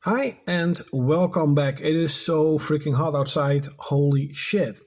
Hi and welcome back. It is so freaking hot outside. Holy shit.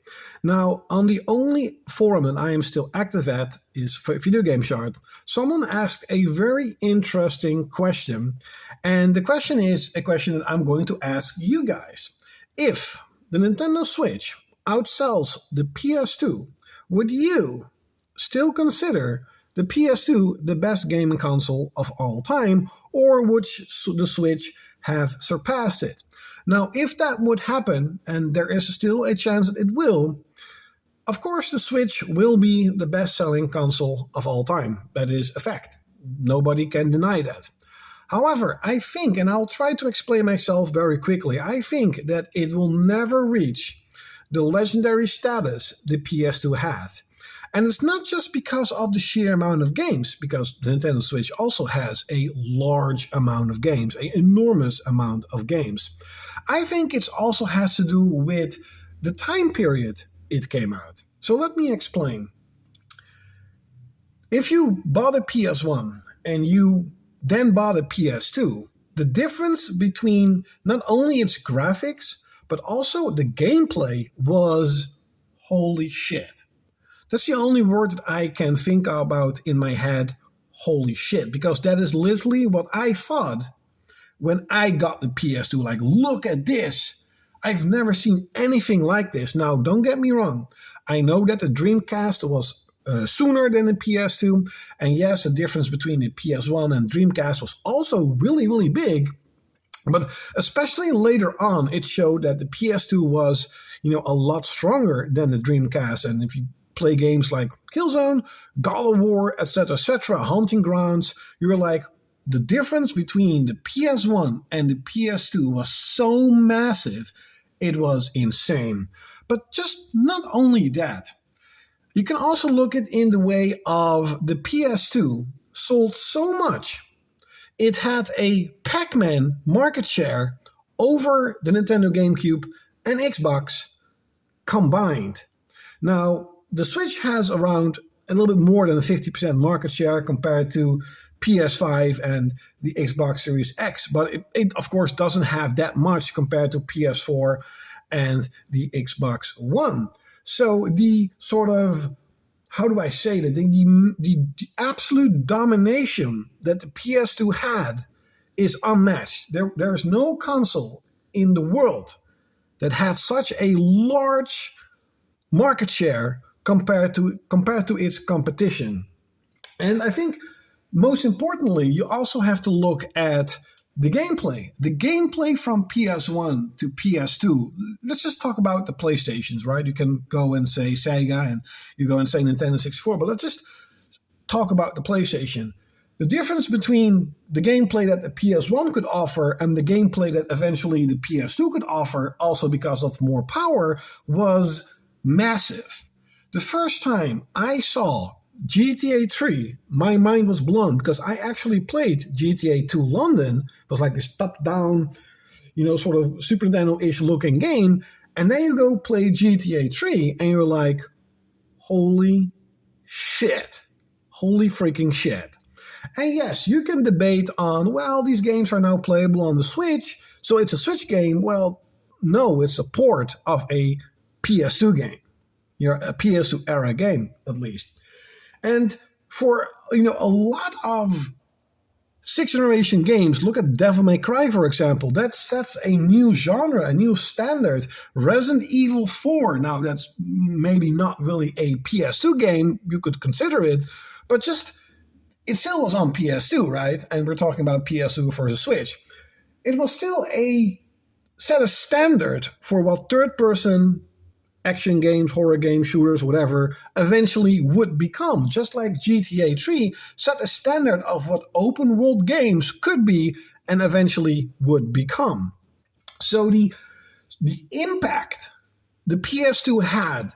Now, on the only forum that I am still active at is for Video Game Shard. Someone asked a very interesting question. And the question is a question that I'm going to ask you guys. If the Nintendo Switch outsells the PS2, would you still consider the PS2 the best gaming console of all time, or would the Switch have surpassed it? Now, if that would happen, and there is still a chance that it will, of course the Switch will be the best-selling console of all time. That is a fact. Nobody can deny that. However, I think, and I'll try to explain myself very quickly, I think that it will never reach the legendary status the PS2 had. And it's not just because of the sheer amount of games, because the Nintendo Switch also has a large amount of games, an enormous amount of games. I think it also has to do with the time period it came out. So let me explain. If you bought a PS1 and you then bought a PS2, the difference between not only its graphics, but also the gameplay was holy shit. That's the only word that I can think about in my head, holy shit, because that is literally what I thought when I got the PS2. Like, look at this. I've never seen anything like this. Now, don't get me wrong. I know that the Dreamcast was sooner than the PS2. And yes, the difference between the PS1 and Dreamcast was also really, really big. But especially later on, it showed that the PS2 was, a lot stronger than the Dreamcast. And if you play games like Killzone, God of War, etc., Hunting Grounds, you're like, the difference between the PS1 and the PS2 was so massive, it was insane. But just not only that, you can also look at it in the way of the PS2 sold so much. It had a Pac-Man market share over the Nintendo GameCube and Xbox combined. Now, the Switch has around a little bit more than a 50% market share compared to PS5 and the Xbox Series X, but it of course doesn't have that much compared to PS4 and the Xbox One. So the sort of, how do I say that, the absolute domination that the PS2 had is unmatched. There's no console in the world that had such a large market share compared to its competition. And I think most importantly, you also have to look at the gameplay. The gameplay from PS1 to PS2. Let's just talk about the PlayStations, right? You can go and say Sega and you go and say Nintendo 64, but let's just talk about the PlayStation. The difference between the gameplay that the PS1 could offer and the gameplay that eventually the PS2 could offer, also because of more power, was massive. The first time I saw GTA 3, my mind was blown because I actually played GTA 2 London. It was like this top-down, sort of Super Nintendo-ish looking game. And then you go play GTA 3 and you're like, holy shit. Holy freaking shit. And yes, you can debate on, well, these games are now playable on the Switch, so it's a Switch game. Well, no, it's a port of a PS2 game. A PS2 era game, at least. And for, a lot of 6th generation games, look at Devil May Cry, for example, that sets a new genre, a new standard. Resident Evil 4, now that's maybe not really a PS2 game, you could consider it, but just, it still was on PS2, right? And we're talking about PS2 versus Switch. It was still set a standard for what third-person action games, horror games, shooters, whatever, eventually would become. Just like GTA 3 set a standard of what open world games could be and eventually would become. So the impact the PS2 had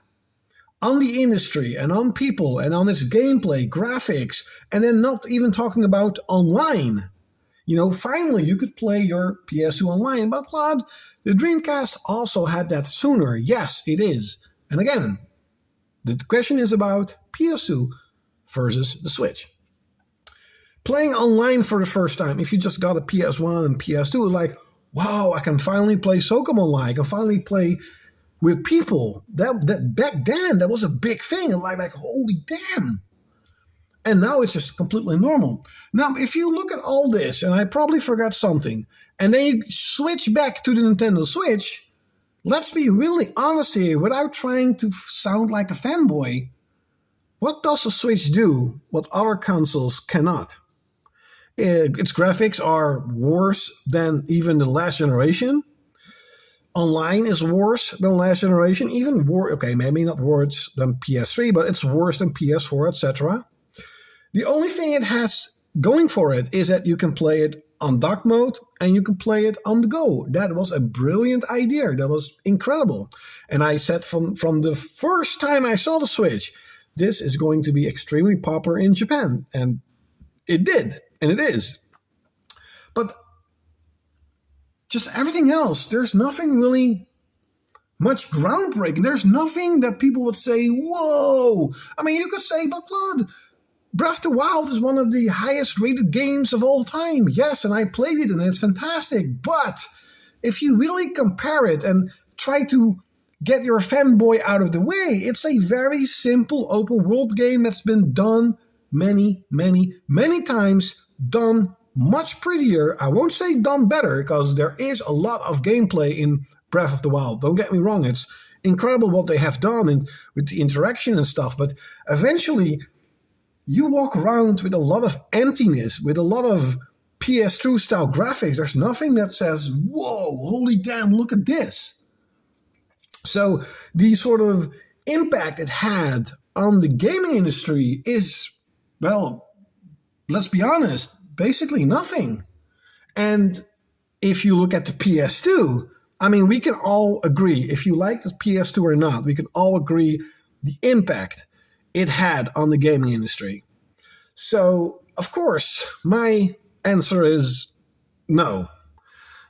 on the industry and on people and on its gameplay, graphics, and then not even talking about online. Finally you could play your PS2 online, but Claude, the Dreamcast also had that sooner. Yes, it is. And again, the question is about PS2 versus the Switch. Playing online for the first time, if you just got a PS1 and PS2, like, wow, I can finally play Pokemon Online. I can finally play with people. That back then, that was a big thing. And like holy damn. And now it's just completely normal. Now, if you look at all this, and I probably forgot something, and then you switch back to the Nintendo Switch, let's be really honest here, without trying to sound like a fanboy. What does the Switch do what other consoles cannot? Its graphics are worse than even the last generation. Online is worse than last generation, even worse. Okay, maybe not worse than PS3, but it's worse than PS4, etc. The only thing it has going for it is that you can play it on dock mode and you can play it on the go. That was a brilliant idea. That was incredible. And I said from the first time I saw the Switch, this is going to be extremely popular in Japan. And it did, and it is. But just everything else, there's nothing really much groundbreaking. There's nothing that people would say, whoa. I mean, you could say, but Claude, Breath of the Wild is one of the highest rated games of all time. Yes, and I played it and it's fantastic. But if you really compare it and try to get your fanboy out of the way, it's a very simple open world game that's been done many, many, many times, done much prettier. I won't say done better, because there is a lot of gameplay in Breath of the Wild. Don't get me wrong, it's incredible what they have done and with the interaction and stuff, but eventually you walk around with a lot of emptiness, with a lot of PS2 style graphics. There's nothing that says, whoa, holy damn, look at this. So the sort of impact it had on the gaming industry is, well, let's be honest, basically nothing. And if you look at the PS2, I mean, we can all agree, if you like the PS2 or not, we can all agree the impact it had on the gaming industry. So, of course, my answer is no.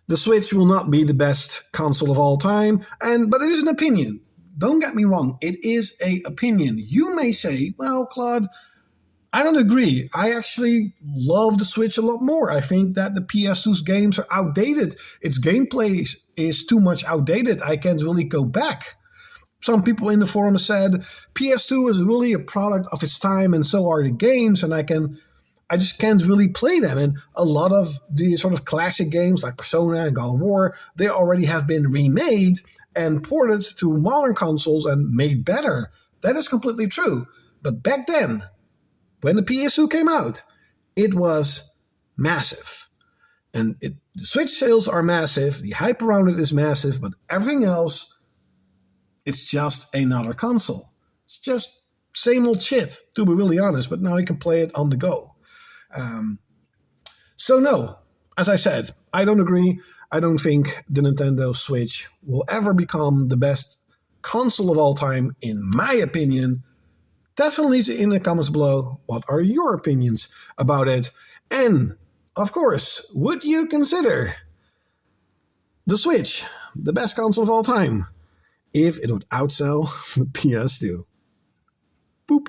The Switch will not be the best console of all time, but it is an opinion. Don't get me wrong, it is an opinion. You may say, well, Claude, I don't agree. I actually love the Switch a lot more. I think that the PS2's games are outdated. Its gameplay is too much outdated. I can't really go back. Some people in the forum said PS2 is really a product of its time, and so are the games, and I just can't really play them. And a lot of the sort of classic games like Persona and God of War, they already have been remade and ported to modern consoles and made better. That is completely true. But back then, when the PS2 came out, it was massive. And the Switch sales are massive, the hype around it is massive, but everything else, it's just another console. It's just same old shit, to be really honest, but now you can play it on the go. So no, as I said, I don't agree. I don't think the Nintendo Switch will ever become the best console of all time, in my opinion. Definitely leave it in the comments below. What are your opinions about it? And, of course, would you consider the Switch the best console of all time if it would outsell the PS2? Boop.